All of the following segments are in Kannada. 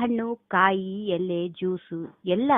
ಹಣ್ಣು, ಕಾಯಿ, ಎಲೆ, ಜ್ಯೂಸು ಎಲ್ಲ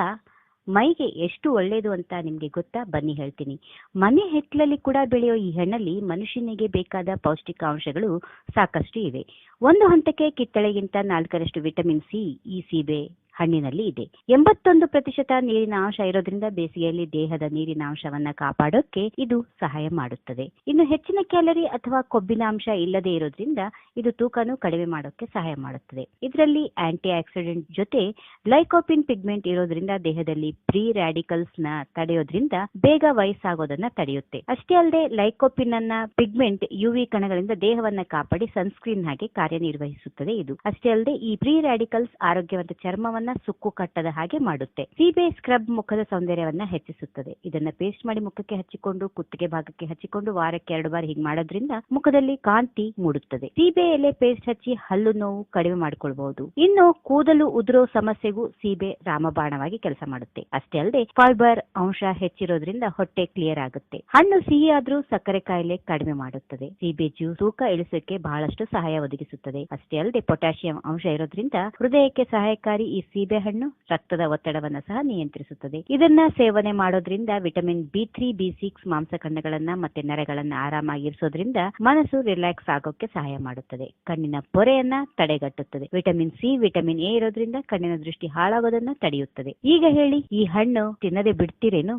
ಮೈಗೆ ಎಷ್ಟು ಒಳ್ಳೆಯದು ಅಂತ ನಿಮಗೆ ಗೊತ್ತಾ? ಬನ್ನಿ ಹೇಳ್ತೀನಿ. ಮನೆ ಹಿತ್ತಲಲ್ಲಿ ಕೂಡ ಬೆಳೆಯೋ ಈ ಹಣ್ಣಲ್ಲಿ ಮನುಷ್ಯನಿಗೆ ಬೇಕಾದ ಪೌಷ್ಟಿಕಾಂಶಗಳು ಸಾಕಷ್ಟು ಇವೆ. ಒಂದು ಹಂತಕ್ಕೆ ಕಿತ್ತಳೆಗಿಂತ 4ರಷ್ಟು ವಿಟಮಿನ್ ಸಿ ಈ ಸೀಬೆ ಹಣ್ಣಿನಲ್ಲಿ ಇದೆ. 81% ನೀರಿನ ಅಂಶ ಇರೋದ್ರಿಂದ ಬೇಸಿಗೆಯಲ್ಲಿ ದೇಹದ ನೀರಿನ ಅಂಶವನ್ನ ಕಾಪಾಡೋಕೆ ಇದು ಸಹಾಯ ಮಾಡುತ್ತದೆ. ಇನ್ನು ಹೆಚ್ಚಿನ ಕ್ಯಾಲರಿ ಅಥವಾ ಕೊಬ್ಬಿನ ಅಂಶ ಇಲ್ಲದೆ ಇರೋದ್ರಿಂದ ಇದು ತೂಕನೂ ಕಡಿಮೆ ಮಾಡೋಕೆ ಸಹಾಯ ಮಾಡುತ್ತದೆ. ಇದರಲ್ಲಿ ಆಂಟಿ ಆಕ್ಸಿಡೆಂಟ್ ಜೊತೆ ಗ್ಲೈಕೋಪಿನ್ ಪಿಗ್ಮೆಂಟ್ ಇರೋದ್ರಿಂದ ದೇಹದಲ್ಲಿ ಫ್ರೀ ರ್ಯಾಡಿಕಲ್ಸ್ ನ ತಡೆಯೋದ್ರಿಂದ ಬೇಗ ವಯಸ್ಸಾಗೋದನ್ನ ತಡೆಯುತ್ತೆ. ಅಷ್ಟೇ ಅಲ್ಲದೆ ಲೈಕೋಪಿನ್ ಅನ್ನ ಪಿಗ್ಮೆಂಟ್ ಯುವಿ ಕಣಗಳಿಂದ ದೇಹವನ್ನ ಕಾಪಾಡಿ ಸನ್ಸ್ಕ್ರೀನ್ ಹಾಗೆ ಕಾರ್ಯನಿರ್ವಹಿಸುತ್ತದೆ. ಇದು ಅಷ್ಟೇ ಅಲ್ಲದೆ ಈ ಫ್ರೀ ರ್ಯಾಡಿಕಲ್ಸ್ ಆರೋಗ್ಯವಂತ ಚರ್ಮವನ್ನ ಸುಕ್ಕು ಕಟ್ಟದ ಹಾಗೆ ಮಾಡುತ್ತೆ. ಸೀಬೆ ಸ್ಕ್ರಬ್ ಮುಖದ ಸೌಂದರ್ಯವನ್ನ ಹೆಚ್ಚಿಸುತ್ತದೆ. ಇದನ್ನ ಪೇಸ್ಟ್ ಮಾಡಿ ಮುಖಕ್ಕೆ ಹಚ್ಚಿಕೊಂಡು ಕುತ್ತಿಗೆ ಭಾಗಕ್ಕೆ ಹಚ್ಚಿಕೊಂಡು ವಾರಕ್ಕೆ 2 ಬಾರಿ ಹೀಗೆ ಮಾಡೋದ್ರಿಂದ ಮುಖದಲ್ಲಿ ಕಾಂತಿ ಮೂಡುತ್ತದೆ. ಸೀಬೆ ಎಲೆ ಪೇಸ್ಟ್ ಹಚ್ಚಿ ಹಲ್ಲು ನೋವು ಕಡಿಮೆ ಮಾಡಿಕೊಳ್ಬಹುದು. ಇನ್ನು ಕೂದಲು ಉದುರೋ ಸಮಸ್ಯೆಗೂ ಸೀಬೆ ರಾಮಬಾಣವಾಗಿ ಕೆಲಸ ಮಾಡುತ್ತೆ. ಅಷ್ಟೇ ಅಲ್ಲದೆ ಫೈಬರ್ ಅಂಶ ಹೆಚ್ಚಿರೋದ್ರಿಂದ ಹೊಟ್ಟೆ ಕ್ಲಿಯರ್ ಆಗುತ್ತೆ. ಹಣ್ಣು ಸಿಹಿ ಆದ್ರೂ ಸಕ್ಕರೆ ಕಾಯಿಲೆ ಕಡಿಮೆ ಮಾಡುತ್ತದೆ. ಸೀಬೆ ಜ್ಯೂಸ್ ತೂಕ ಇಳಿಸೋಕೆ ಬಹಳಷ್ಟು ಸಹಾಯ ಒದಗಿಸುತ್ತದೆ. ಅಷ್ಟೇ ಅಲ್ಲದೆ ಪೊಟ್ಯಾಷಿಯಂ ಅಂಶ ಇರೋದ್ರಿಂದ ಹೃದಯಕ್ಕೆ ಸಹಾಯಕಾರಿ. ಈ ಸೀಬೆ ಹಣ್ಣು ರಕ್ತದ ಒತ್ತಡವನ್ನು ಸಹ ನಿಯಂತ್ರಿಸುತ್ತದೆ. ಇದನ್ನ ಸೇವನೆ ಮಾಡೋದ್ರಿಂದ ವಿಟಮಿನ್ ಬಿ3, ಬಿ6 ಮಾಂಸಖಂಡಗಳನ್ನ ಮತ್ತೆ ನರಗಳನ್ನ ಆರಾಮಾಗಿರಿಸೋದ್ರಿಂದ ಮನಸ್ಸು ರಿಲ್ಯಾಕ್ಸ್ ಆಗೋಕೆ ಸಹಾಯ ಮಾಡುತ್ತದೆ. ಕಣ್ಣಿನ ಪೊರೆಯನ್ನ ತಡೆಗಟ್ಟುತ್ತದೆ. ವಿಟಮಿನ್ ಸಿ, ವಿಟಮಿನ್ ಎ ಇರೋದ್ರಿಂದ ಕಣ್ಣಿನ ದೃಷ್ಟಿ ಹಾಳಾಗೋದನ್ನ ತಡೆಯುತ್ತದೆ. ಈಗ ಹೇಳಿ, ಈ ಹಣ್ಣು ತಿನ್ನದೆ ಬಿಡ್ತೀರೇನು?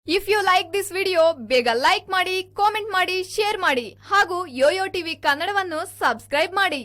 If you like this video ಬೇಗ ಲೈಕ್ ಮಾಡಿ, ಕಾಮೆಂಟ್ ಮಾಡಿ, ಶೇರ್ ಮಾಡಿ ಹಾಗೂ ಯೋಯೋ ಟಿವಿ ಕನ್ನಡವನ್ನು ಸಬ್ಸ್ಕ್ರೈಬ್ ಮಾಡಿ.